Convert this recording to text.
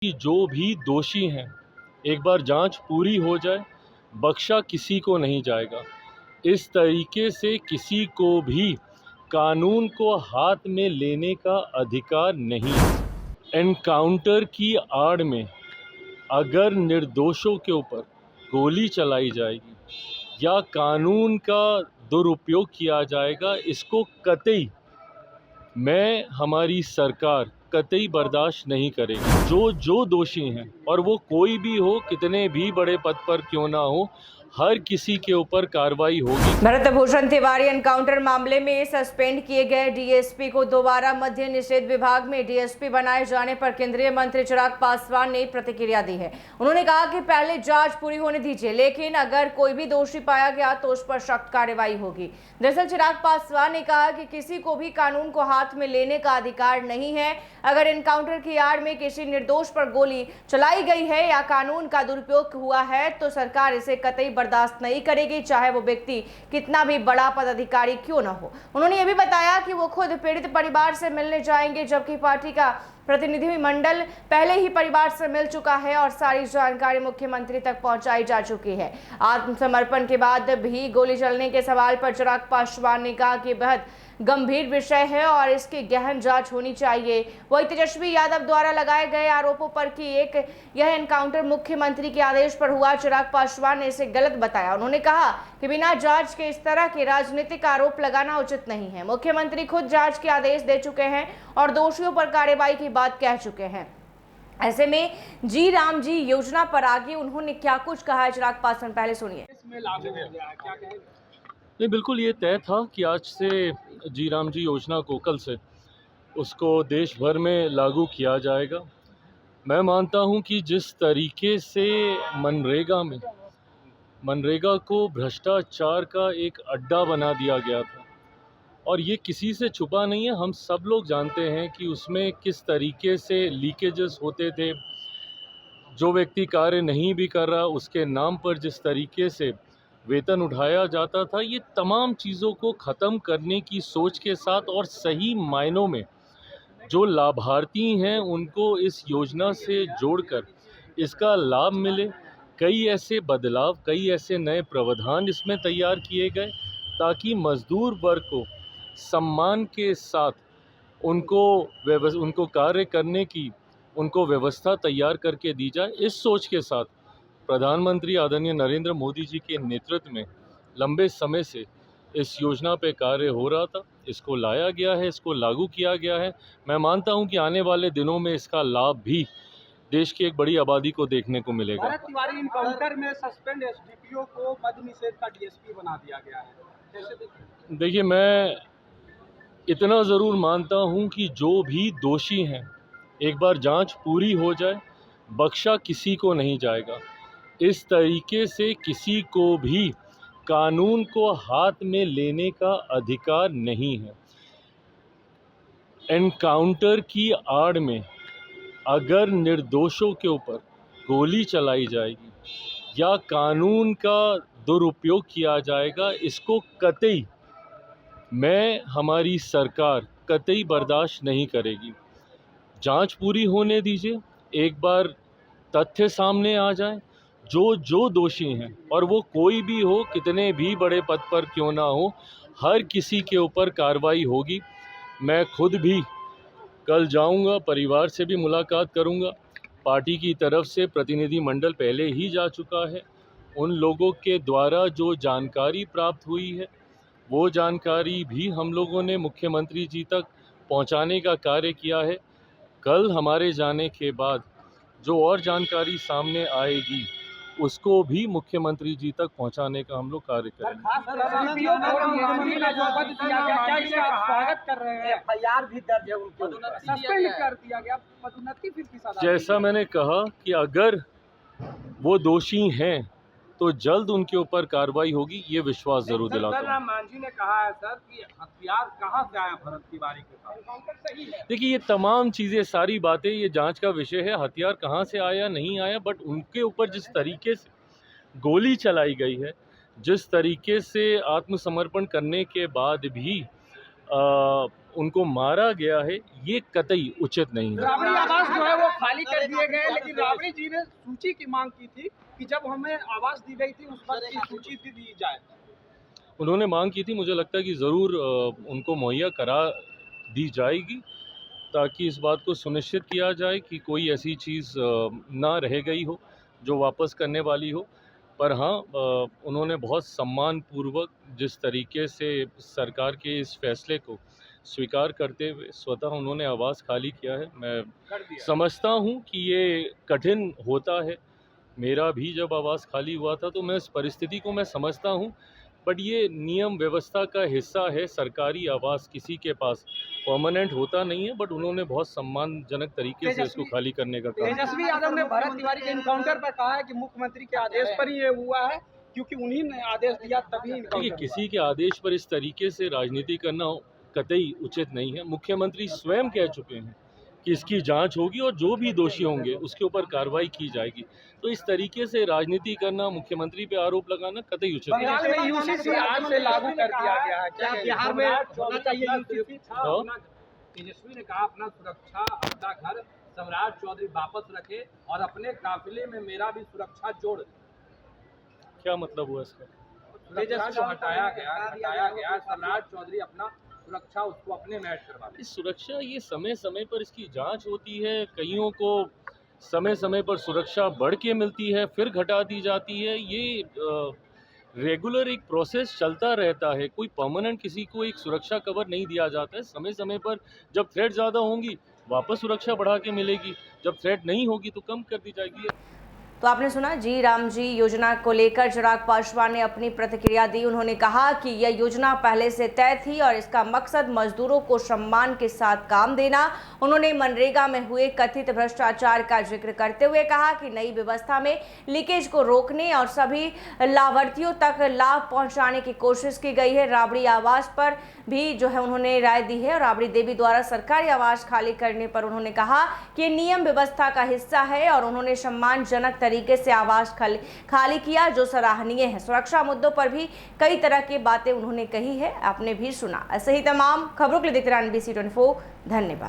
कि जो भी दोषी हैं एक बार जांच पूरी हो जाए, बख्शा किसी को नहीं जाएगा। इस तरीके से किसी को भी कानून को हाथ में लेने का अधिकार नहीं है। एनकाउंटर की आड़ में अगर निर्दोषों के ऊपर गोली चलाई जाएगी या कानून का दुरुपयोग किया जाएगा, इसको कतई हमारी सरकार कतई बर्दाश्त नहीं करेगी। जो दोषी हैं, और वो कोई भी हो, कितने भी बड़े पद पर क्यों ना हो, हर किसी के ऊपर कार्रवाई होगी। भरत भूषण तिवारी एनकाउंटर मामले में सस्पेंड किए गए डीएसपी को दोबारा मद्य निषेध विभाग में डीएसपी बनाए जाने पर केंद्रीय मंत्री चिराग पासवान ने प्रतिक्रिया दी है। उन्होंने कहा कि पहले जांच पूरी होने दीजिए, लेकिन अगर कोई भी दोषी पाया गया तो उस पर सख्त कार्रवाई होगी। दरअसल चिराग पासवान ने कहा कि किसी को भी कानून को हाथ में लेने का अधिकार नहीं है। अगर एनकाउंटर की आड़ में किसी निर्दोष पर गोली चलाई गई है या कानून का दुरुपयोग हुआ है तो सरकार इसे कतई बर्दाश्त नहीं करेगी, चाहे वो व्यक्ति कितना भी बड़ा पदाधिकारी क्यों ना हो। उन्होंने ये भी बताया कि वो खुद पीड़ित परिवार से मिलने जाएंगे, जबकि पार्टी का प्रतिनिधिमंडल पहले ही परिवार से मिल चुका है और सारी जानकारी मुख्यमंत्री तक पहुंचाई जा चुकी है। आत्मसमर्पण के बाद भी गोली चलने के सवाल पर चिराग पासवान ने कहा कि बेहद गंभीर विषय है और इसकी गहन जांच होनी चाहिए। वही तेजस्वी यादव द्वारा लगाए गए आरोपों पर कि यह एनकाउंटर मुख्यमंत्री के आदेश पर हुआ, चिराग पासवान ने इसे गलत बताया। उन्होंने कहा कि बिना जांच के इस तरह के राजनीतिक आरोप लगाना उचित नहीं है। मुख्यमंत्री खुद जांच के आदेश दे चुके हैं और दोषियों पर कार्रवाई की बात कह चुके हैं। ऐसे में जी राम जी योजना पर आगे उन्होंने क्या कुछ कहा है, चिराग पासवान पहले सुनिए। नहीं, बिल्कुल ये तय था कि आज से जी राम जी योजना को, कल से उसको देश भर में लागू किया जाएगा। मैं मानता हूं कि जिस तरीके से मनरेगा को भ्रष्टाचार का एक अड्डा बना दिया गया था, और ये किसी से छुपा नहीं है, हम सब लोग जानते हैं कि उसमें किस तरीके से लीकेजेस होते थे। जो व्यक्ति कार्य नहीं भी कर रहा, उसके नाम पर जिस तरीके से वेतन उठाया जाता था, ये तमाम चीज़ों को ख़त्म करने की सोच के साथ और सही मायनों में जो लाभार्थी हैं उनको इस योजना से जोड़कर इसका लाभ मिले। कई ऐसे बदलाव, कई ऐसे नए प्रावधान इसमें तैयार किए गए ताकि मजदूर वर्ग को सम्मान के साथ उनको कार्य करने की उनको व्यवस्था तैयार करके दी जाए। इस सोच के साथ प्रधानमंत्री आदरणीय नरेंद्र मोदी जी के नेतृत्व में लंबे समय से इस योजना पे कार्य हो रहा था। इसको लाया गया है, इसको लागू किया गया है। मैं मानता हूं कि आने वाले दिनों में इसका लाभ भी देश की एक बड़ी आबादी को देखने को मिलेगा। भरत तिवारी एनकाउंटर में सस्पेंड एसडीपीओ को मद्य निषेध का डीएसपी बना दिया गया है, कैसे देखिए, मैं इतना ज़रूर मानता हूं कि जो भी दोषी हैं एक बार जांच पूरी हो जाए, बख्शा किसी को नहीं जाएगा। इस तरीके से किसी को भी कानून को हाथ में लेने का अधिकार नहीं है। एनकाउंटर की आड़ में अगर निर्दोषों के ऊपर गोली चलाई जाएगी या कानून का दुरुपयोग किया जाएगा, इसको कतई हमारी सरकार कतई बर्दाश्त नहीं करेगी। जांच पूरी होने दीजिए, एक बार तथ्य सामने आ जाए। जो दोषी हैं, और वो कोई भी हो, कितने भी बड़े पद पर क्यों ना हो, हर किसी के ऊपर कार्रवाई होगी। मैं खुद भी कल जाऊंगा, परिवार से भी मुलाकात करूंगा। पार्टी की तरफ से प्रतिनिधिमंडल पहले ही जा चुका है। उन लोगों के द्वारा जो जानकारी प्राप्त हुई है, वो जानकारी भी हम लोगों ने मुख्यमंत्री जी तक पहुंचाने का कार्य किया है। कल हमारे जाने के बाद जो और जानकारी सामने आएगी, उसको भी मुख्यमंत्री जी तक पहुंचाने का हम लोग कार्य करेंगे। जैसा मैंने कहा कि अगर वो दोषी हैं तो जल्द उनके ऊपर कार्रवाई होगी, ये विश्वास जरूर दिलाता हूँ। मांझी ने कहा है सर कि हथियार कहां से आया भरत तिवारी के पास। देखिए, ये तमाम चीज़ें, सारी बातें, ये जांच का विषय है। हथियार कहाँ से आया, नहीं आया, बट उनके ऊपर जिस तरीके से गोली चलाई गई है, जिस तरीके से आत्मसमर्पण करने के बाद भी उनको मारा गया है, ये कतई उचित नहीं है। ग्रामीण आवास जो है वो खाली कर दिए गए, लेकिन राबड़ी जी ने सूची की मांग की थी कि जब हमें आवास दी गई थी उस वक्त की सूची दी जाए। उन्होंने मांग की थी, मुझे लगता है कि ज़रूर उनको मुहैया करा दी जाएगी, ताकि इस बात को सुनिश्चित किया जाए कि कोई ऐसी चीज़ ना रह गई हो जो वापस करने वाली हो। पर हाँ, उन्होंने बहुत सम्मानपूर्वक जिस तरीके से सरकार के इस फैसले को स्वीकार करते हुए स्वतः उन्होंने आवास खाली किया है। मैं समझता हूँ कि ये कठिन होता है। मेरा भी जब आवास खाली हुआ था तो मैं इस परिस्थिति को मैं समझता हूँ, बट ये नियम व्यवस्था का हिस्सा है। सरकारी आवास किसी के पास परमानेंट होता नहीं है, बट उन्होंने बहुत सम्मानजनक तरीके से इसको खाली करने का काम किया। तेजस्वी यादव ने भरत तिवारी के इनकाउंटर पर कहा है कि मुख्यमंत्री के आदेश पर ही ये हुआ है, क्योंकि उन्हीं ने आदेश दिया तभी देखिए, इनकाउंटर। किसी के आदेश पर इस तरीके से राजनीति करना कतई उचित नहीं है। मुख्यमंत्री स्वयं कह चुके हैं कि इसकी जांच होगी और जो भी दोषी होंगे उसके ऊपर कार्रवाई की जाएगी। तो इस तरीके से राजनीति करना, मुख्यमंत्री पे आरोप लगाना कतई उचित नहीं है। बंगाल में यूसीसी आज से लागू कर दिया गया है, क्या बिहार में होना चाहिए यूसीसी? तेजस्वी ने कहा अपना सुरक्षा, अपना घर सम्राट चौधरी वापस रखे और अपने काफिले में मेरा भी सुरक्षा जोड़ दे। क्या मतलब हुआ इसका? तेजस्वी को हटाया गया, सम्राट चौधरी अपना सुरक्षा उसको अपने में ऐड करवा दे। सुरक्षा ये समय समय पर इसकी जांच होती है। कईयों को समय समय पर सुरक्षा बढ़ के मिलती है, फिर घटा दी जाती है। ये रेगुलर एक प्रोसेस चलता रहता है। कोई परमानेंट किसी को एक सुरक्षा कवर नहीं दिया जाता है। समय समय पर जब थ्रेट ज़्यादा होंगी वापस सुरक्षा बढ़ा के मिलेगी, जब थ्रेट नहीं होगी तो कम कर दी जाएगी। तो आपने सुना जी राम जी योजना को लेकर चिराग पासवान ने अपनी प्रतिक्रिया दी। उन्होंने कहा कि यह योजना पहले से तय थी और इसका मकसद मजदूरों को सम्मान के साथ काम देना। उन्होंने मनरेगा में हुए कथित भ्रष्टाचार का जिक्र करते हुए कहा कि नई व्यवस्था में लीकेज को रोकने और सभी लाभार्थियों तक लाभ पहुंचाने की कोशिश की गई है। राबड़ी आवास पर भी जो है उन्होंने राय दी है। राबड़ी देवी द्वारा सरकारी आवास खाली करने पर उन्होंने कहा कि नियम व्यवस्था का हिस्सा है और उन्होंने सम्मानजनक तरीके से आवास खाली किया, जो सराहनीय है। सुरक्षा मुद्दों पर भी कई तरह की बातें उन्होंने कही है, आपने भी सुना। ऐसे ही तमाम खबरों के लिए देखते रहिए NBC 24। धन्यवाद।